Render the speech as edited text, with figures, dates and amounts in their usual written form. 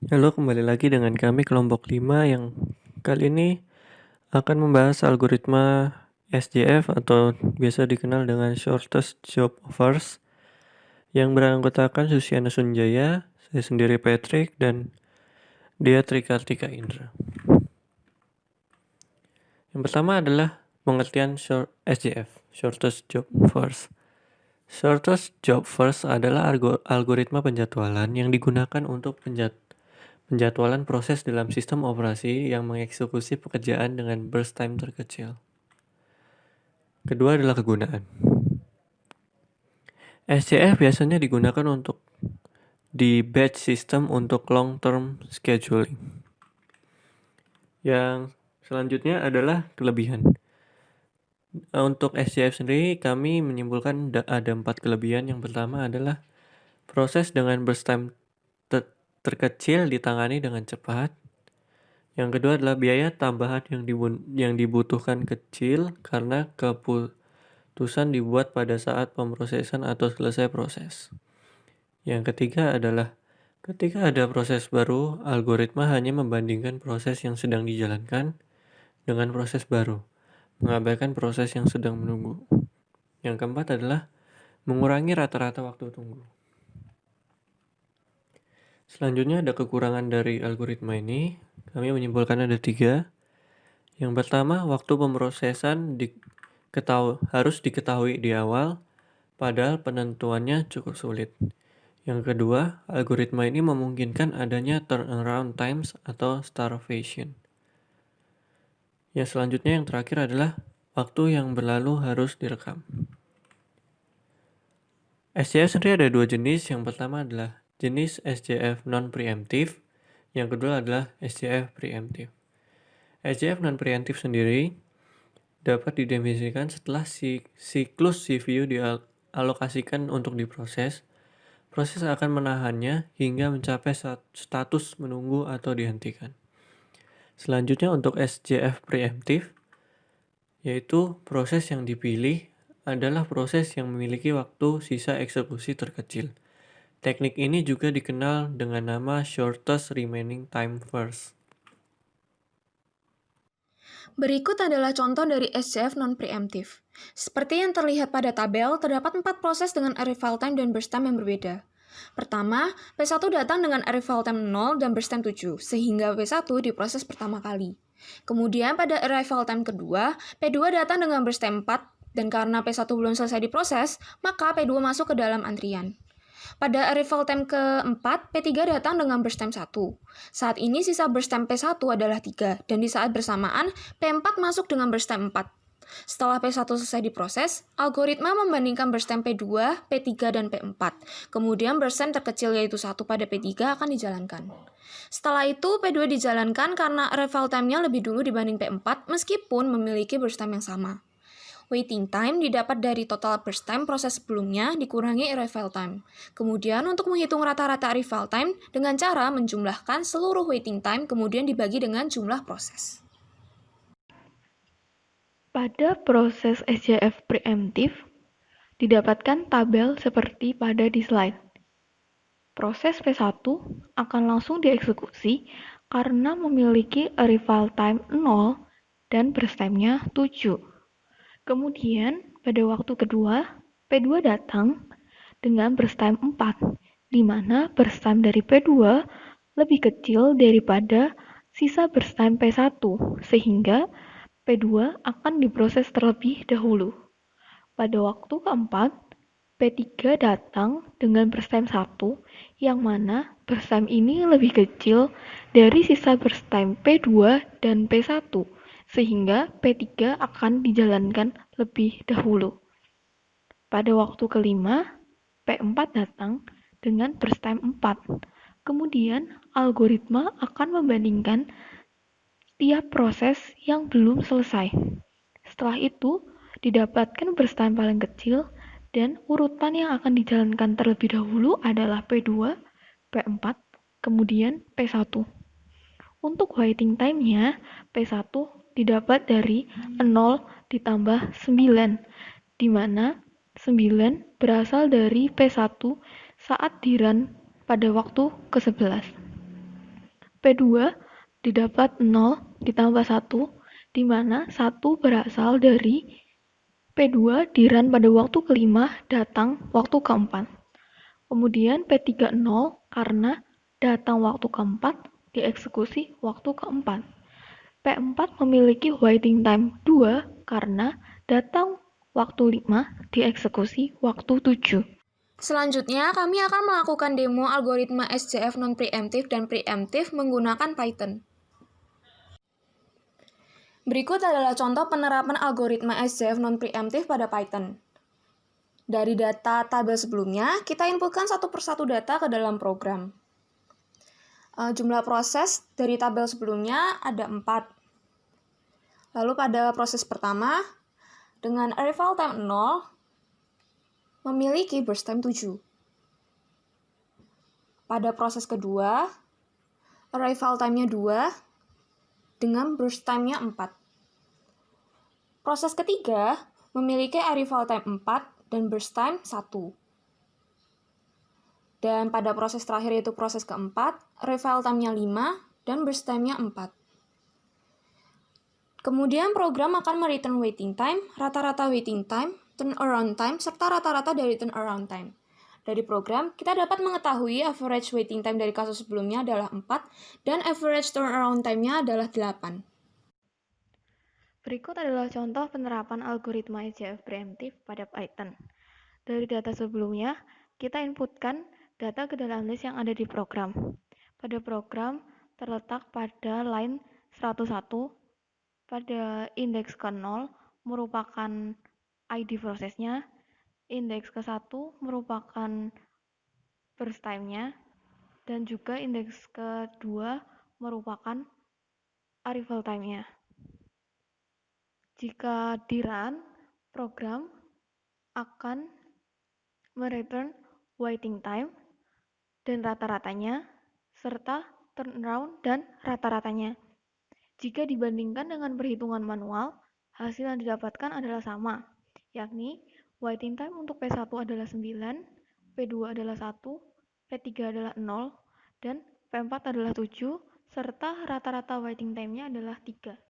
Halo, kembali lagi dengan kami kelompok 5 yang kali ini akan membahas algoritma SJF atau biasa dikenal dengan Shortest Job Offers yang beranggotakan Susiana Sunjaya, saya sendiri Patrick, dan dia Trikartika Indra. Yang pertama adalah pengertian SJF, Shortest Job Offers. Shortest Job First adalah algoritma penjadwalan yang digunakan untuk penjadwalan proses dalam sistem operasi yang mengeksekusi pekerjaan dengan burst time terkecil. Kedua adalah kegunaan. SCF biasanya digunakan untuk di batch system untuk long term scheduling. Yang selanjutnya adalah kelebihan. Untuk SCF sendiri kami menyimpulkan ada 4 kelebihan. Yang pertama adalah proses dengan burst time terkecil ditangani dengan cepat. Yang kedua adalah biaya tambahan yang dibutuhkan kecil karena keputusan dibuat pada saat pemrosesan atau selesai proses. Yang ketiga adalah ketika ada proses baru, algoritma hanya membandingkan proses yang sedang dijalankan dengan proses baru, mengabaikan proses yang sedang menunggu. Yang keempat adalah mengurangi rata-rata waktu tunggu. Selanjutnya ada kekurangan dari algoritma ini. Kami menyimpulkan ada 3. Yang pertama, waktu pemrosesan harus diketahui di awal, padahal penentuannya cukup sulit. Yang kedua, algoritma ini memungkinkan adanya turnaround times atau starvation. Yang selanjutnya yang terakhir adalah waktu yang berlalu harus direkam. SJF sendiri ada 2 jenis. Yang pertama adalah jenis SJF non-preemptive. Yang kedua adalah SJF preemptive. SJF non-preemptive sendiri dapat didefinisikan setelah siklus CPU dialokasikan untuk diproses. Proses akan menahannya hingga mencapai status menunggu atau dihentikan. Selanjutnya untuk SJF preemptive, yaitu proses yang dipilih adalah proses yang memiliki waktu sisa eksekusi terkecil. Teknik ini juga dikenal dengan nama shortest remaining time first. Berikut adalah contoh dari SJF non-preemptive. Seperti yang terlihat pada tabel, terdapat 4 proses dengan arrival time dan burst time yang berbeda. Pertama, P1 datang dengan arrival time 0 dan burst time 7, sehingga P1 diproses pertama kali. Kemudian pada arrival time kedua, P2 datang dengan burst time 4, dan karena P1 belum selesai diproses, maka P2 masuk ke dalam antrian. Pada arrival time keempat, P3 datang dengan burst time 1. Saat ini sisa burst time P1 adalah 3, dan di saat bersamaan, P4 masuk dengan burst time 4. Setelah P1 selesai diproses, algoritma membandingkan burst time P2, P3, dan P4. Kemudian burst time terkecil yaitu 1 pada P3 akan dijalankan. Setelah itu, P2 dijalankan karena arrival time-nya lebih dulu dibanding P4 meskipun memiliki burst time yang sama. Waiting time didapat dari total burst time proses sebelumnya dikurangi arrival time. Kemudian untuk menghitung rata-rata arrival time dengan cara menjumlahkan seluruh waiting time kemudian dibagi dengan jumlah proses. Pada proses SJF preemptive, didapatkan tabel seperti pada di slide. Proses P1 akan langsung dieksekusi karena memiliki arrival time 0 dan burst time-nya 7. Kemudian, pada waktu kedua, P2 datang dengan burst time 4, di mana burst time dari P2 lebih kecil daripada sisa burst time P1, sehingga P2 akan diproses terlebih dahulu. Pada waktu keempat, P3 datang dengan burst time 1, yang mana burst time ini lebih kecil dari sisa burst time P2 dan P1, sehingga P3 akan dijalankan lebih dahulu. Pada waktu kelima, P4 datang dengan burst time 4. Kemudian, algoritma akan membandingkan tiap proses yang belum selesai. Setelah itu, didapatkan burst time paling kecil dan urutan yang akan dijalankan terlebih dahulu adalah P2, P4, kemudian P1. Untuk waiting time-nya, P1 didapat dari 0 ditambah 9, di mana 9 berasal dari P1 saat di run pada waktu ke-11. P2 didapat 0 ditambah 1, di mana 1 berasal dari P2 di run pada waktu kelima datang waktu keempat. Kemudian P3 0 karena datang waktu keempat dieksekusi waktu keempat. P4 memiliki waiting time 2 karena datang waktu 5 dieksekusi waktu 7. Selanjutnya, kami akan melakukan demo algoritma SJF non-preemptive dan preemptive menggunakan Python. Berikut adalah contoh penerapan algoritma SJF non-preemptive pada Python. Dari data tabel sebelumnya, kita inputkan satu persatu data ke dalam program. Jumlah proses dari tabel sebelumnya ada 4. Lalu pada proses pertama, dengan arrival time 0, memiliki burst time 7. Pada proses kedua, arrival time-nya 2 dengan burst time-nya 4. Proses ketiga memiliki arrival time 4 dan burst time 1. Dan pada proses terakhir yaitu proses keempat, arrival time-nya 5 dan burst time-nya 4. Kemudian program akan mereturn waiting time, rata-rata waiting time, turnaround time, serta rata-rata dari turnaround time. Dari program, kita dapat mengetahui average waiting time dari kasus sebelumnya adalah 4 dan average turnaround time-nya adalah 8. Berikut adalah contoh penerapan algoritma SJF preemptive pada Python. Dari data sebelumnya, kita inputkan data ke dalam list yang ada di program. Pada program terletak pada line 101, pada indeks ke-0 merupakan ID prosesnya, indeks ke-1 merupakan burst time-nya, dan juga indeks ke-2 merupakan arrival time-nya. Jika di run, program akan mereturn waiting time dan rata-ratanya, serta turnaround dan rata-ratanya. Jika dibandingkan dengan perhitungan manual, hasil yang didapatkan adalah sama, yakni waiting time untuk P1 adalah 9, P2 adalah 1, P3 adalah 0, dan P4 adalah 7, serta rata-rata waiting time-nya adalah 3.